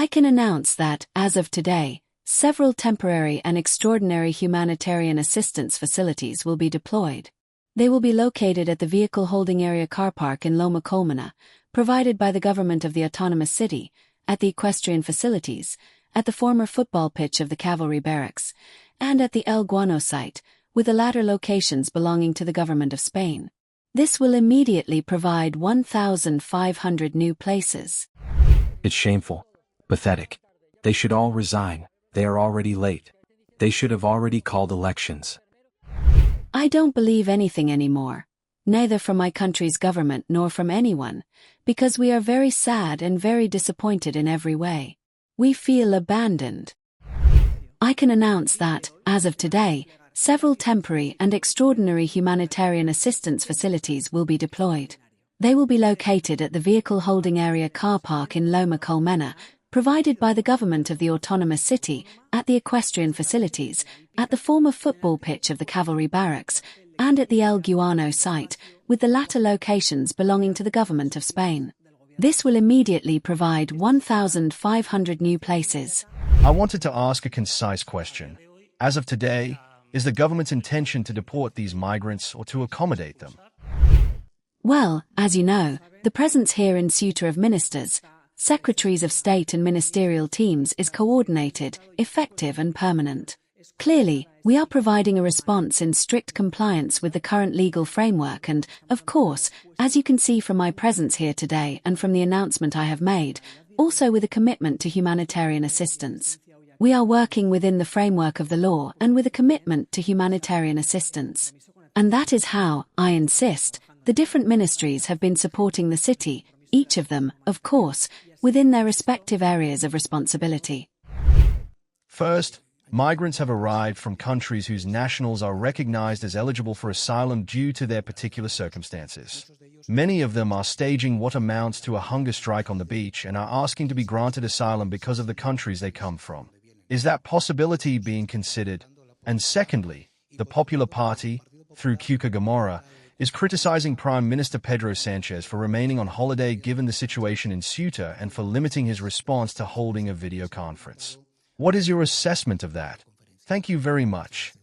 I can announce that, as of today, several temporary and extraordinary humanitarian assistance facilities will be deployed. They will be located at the Vehicle Holding Area car park in Loma Colmena, provided by the government of the autonomous city, at the equestrian facilities, at the former football pitch of the cavalry barracks, and at the El Guano site, with the latter locations belonging to the government of Spain. This will immediately provide 1,500 new places. It's shameful. Pathetic. They should all resign. They are already late. They should have already called elections. I don't believe anything anymore, neither from my country's government nor from anyone, because we are very sad and very disappointed in every way. We feel abandoned. I can announce that, as of today, several temporary and extraordinary humanitarian assistance facilities will be deployed. They will be located at the Vehicle Holding Area car park in Loma Colmena, provided by the government of the autonomous city, at the equestrian facilities, at the former football pitch of the cavalry barracks, and at the El Guano site, with the latter locations belonging to the government of Spain. This will immediately provide 1,500 new places. I wanted to ask a concise question. As of today, is the government's intention to deport these migrants or to accommodate them? Well, as you know, the presence here in Ceuta of ministers, secretaries of state and ministerial teams is coordinated, effective and permanent. Clearly, we are providing a response in strict compliance with the current legal framework and, of course, as you can see from my presence here today and from the announcement I have made, also with a commitment to humanitarian assistance. We are working within the framework of the law and with a commitment to humanitarian assistance. And that is how, I insist, the different ministries have been supporting the city, each of them, of course, within their respective areas of responsibility. First, migrants have arrived from countries whose nationals are recognized as eligible for asylum due to their particular circumstances. Many of them are staging what amounts to a hunger strike on the beach and are asking to be granted asylum because of the countries they come from. Is that possibility being considered? And secondly, the Popular Party, through Cuca Gamora, is criticizing Prime Minister Pedro Sanchez for remaining on holiday given the situation in Ceuta and for limiting his response to holding a video conference. What is your assessment of that? Thank you very much.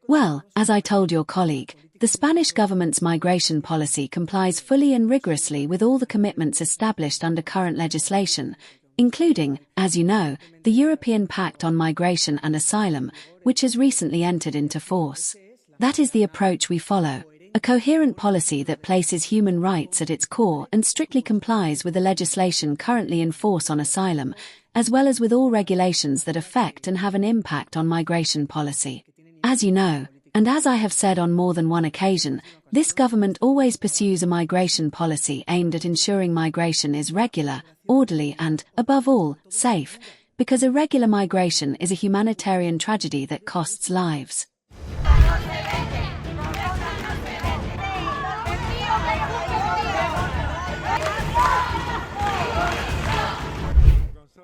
Well, as I told your colleague, the Spanish government's migration policy complies fully and rigorously with all the commitments established under current legislation, including, as you know, the European Pact on Migration and Asylum, which has recently entered into force. That is the approach we follow, a coherent policy that places human rights at its core and strictly complies with the legislation currently in force on asylum, as well as with all regulations that affect and have an impact on migration policy. As you know, and as I have said on more than one occasion, this government always pursues a migration policy aimed at ensuring migration is regular, orderly and, above all, safe, because irregular migration is a humanitarian tragedy that costs lives.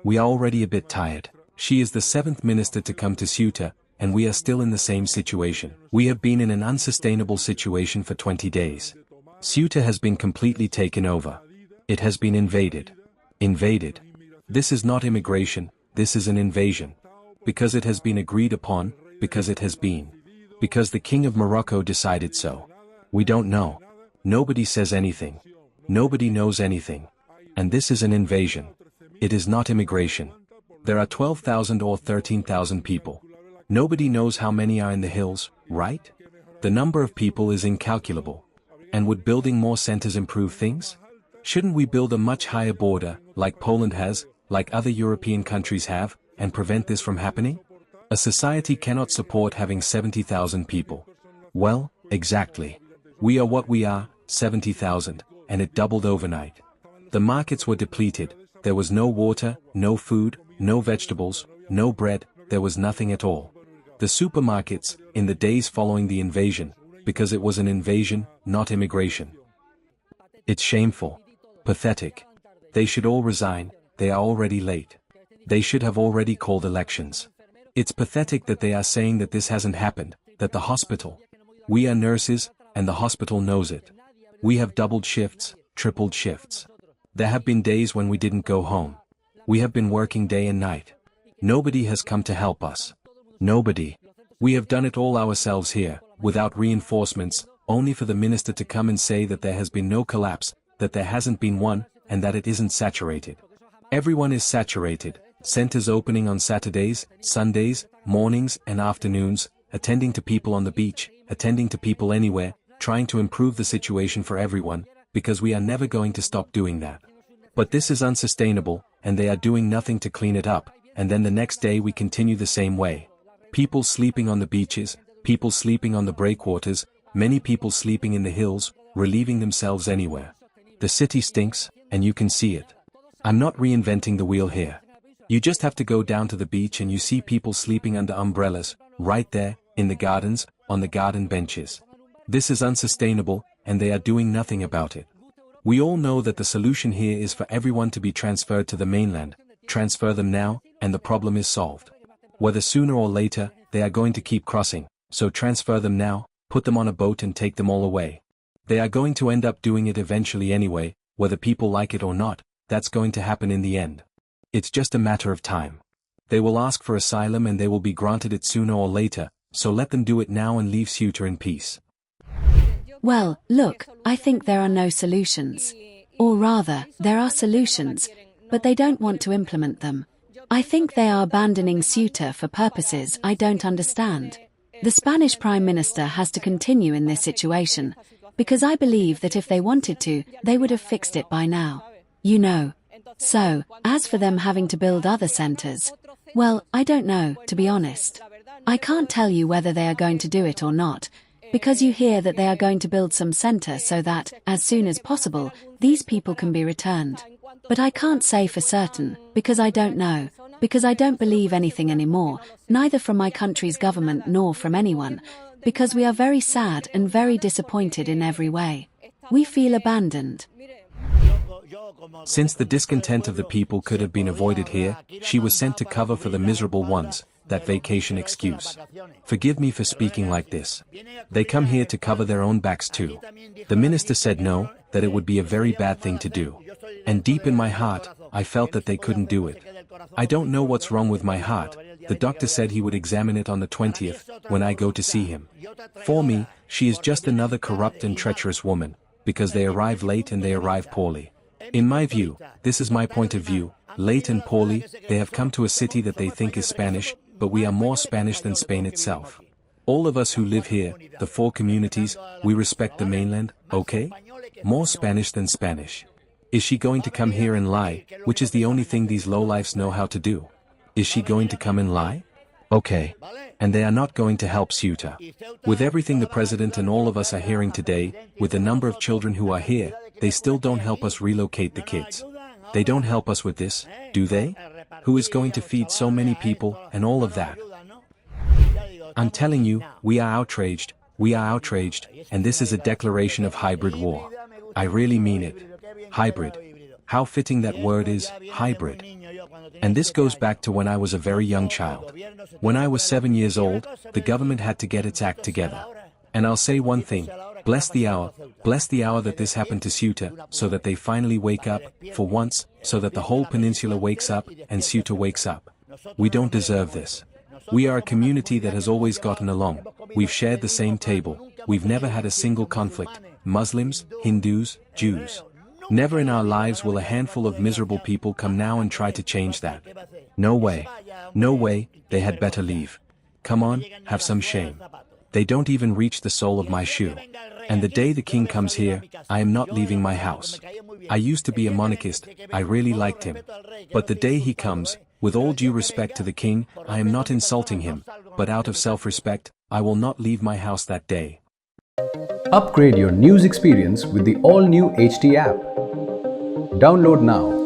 We are already a bit tired. She is the 7th minister to come to Ceuta, and we are still in the same situation. We have been in an unsustainable situation for 20 days. Ceuta has been completely taken over. It has been invaded. Invaded. This is not immigration, this is an invasion. Because it has been agreed upon, because it has been. Because the King of Morocco decided so. We don't know. Nobody says anything. Nobody knows anything. And this is an invasion. It is not immigration. There are 12,000 or 13,000 people. Nobody knows how many are in the hills, right? The number of people is incalculable. And would building more centers improve things? Shouldn't we build a much higher border, like Poland has, like other European countries have, and prevent this from happening? A society cannot support having 70,000 people. Well, exactly. We are what we are, 70,000, and it doubled overnight. The markets were depleted. There was no water, no food, no vegetables, no bread, there was nothing at all. The supermarkets, in the days following the invasion, because it was an invasion, not immigration. It's shameful. Pathetic. They should all resign, they are already late. They should have already called elections. It's pathetic that they are saying that this hasn't happened, that the hospital. We are nurses, and the hospital knows it. We have doubled shifts, tripled shifts. There have been days when we didn't go home. We have been working day and night. Nobody has come to help us. Nobody. We have done it all ourselves here, without reinforcements, only for the minister to come and say that there has been no collapse, that there hasn't been one, and that it isn't saturated. Everyone is saturated, centers opening on Saturdays, Sundays, mornings and afternoons, attending to people on the beach, attending to people anywhere, trying to improve the situation for everyone, because we are never going to stop doing that. But this is unsustainable, and they are doing nothing to clean it up, and then the next day we continue the same way. People sleeping on the beaches, people sleeping on the breakwaters, many people sleeping in the hills, relieving themselves anywhere. The city stinks, and you can see it. I'm not reinventing the wheel here. You just have to go down to the beach and you see people sleeping under umbrellas, right there, in the gardens, on the garden benches. This is unsustainable, and they are doing nothing about it. We all know that the solution here is for everyone to be transferred to the mainland. Transfer them now, and the problem is solved. Whether sooner or later, they are going to keep crossing, so transfer them now, put them on a boat and take them all away. They are going to end up doing it eventually anyway, whether people like it or not, that's going to happen in the end. It's just a matter of time. They will ask for asylum and they will be granted it sooner or later, so let them do it now and leave Ceuta in peace. Well, look, I think there are no solutions. Or rather, there are solutions, but they don't want to implement them. I think they are abandoning Ceuta for purposes I don't understand. The Spanish Prime Minister has to continue in this situation, because I believe that if they wanted to, they would have fixed it by now. You know. So, as for them having to build other centres, well, I don't know, to be honest. I can't tell you whether they are going to do it or not, because you hear that they are going to build some centre so that, as soon as possible, these people can be returned. But I can't say for certain, because I don't know, because I don't believe anything anymore, neither from my country's government nor from anyone, because we are very sad and very disappointed in every way. We feel abandoned. Since the discontent of the people could have been avoided here, she was sent to cover for the miserable ones, that vacation excuse. Forgive me for speaking like this. They come here to cover their own backs too. The minister said no, that it would be a very bad thing to do. And deep in my heart, I felt that they couldn't do it. I don't know what's wrong with my heart. The doctor said he would examine it on the 20th, when I go to see him. For me, she is just another corrupt and treacherous woman, because they arrive late and they arrive poorly. In my view, this is my point of view, late and poorly, they have come to a city that they think is Spanish, but we are more Spanish than Spain itself. All of us who live here, the 4 communities, we respect the mainland, okay? More Spanish than Spanish. Is she going to come here and lie, which is the only thing these lowlifes know how to do? Is she going to come and lie? Okay. And they are not going to help Ceuta. With everything the president and all of us are hearing today, with the number of children who are here, they still don't help us relocate the kids. They don't help us with this, do they? Who is going to feed so many people, and all of that? I'm telling you, we are outraged, and this is a declaration of hybrid war. I really mean it. Hybrid. How fitting that word is, hybrid. And this goes back to when I was a very young child. When I was 7 years old, the government had to get its act together. And I'll say one thing, bless the hour that this happened to Ceuta, so that they finally wake up, for once, so that the whole peninsula wakes up, and Ceuta wakes up. We don't deserve this. We are a community that has always gotten along. We've shared the same table. We've never had a single conflict. Muslims, Hindus, Jews. Never in our lives will a handful of miserable people come now and try to change that. No way. No way, they had better leave. Come on, have some shame. They don't even reach the sole of my shoe. And the day the king comes here, I am not leaving my house. I used to be a monarchist, I really liked him. But the day he comes, with all due respect to the king, I am not insulting him, but out of self-respect, I will not leave my house that day. Upgrade your news experience with the all-new HT app. Download now.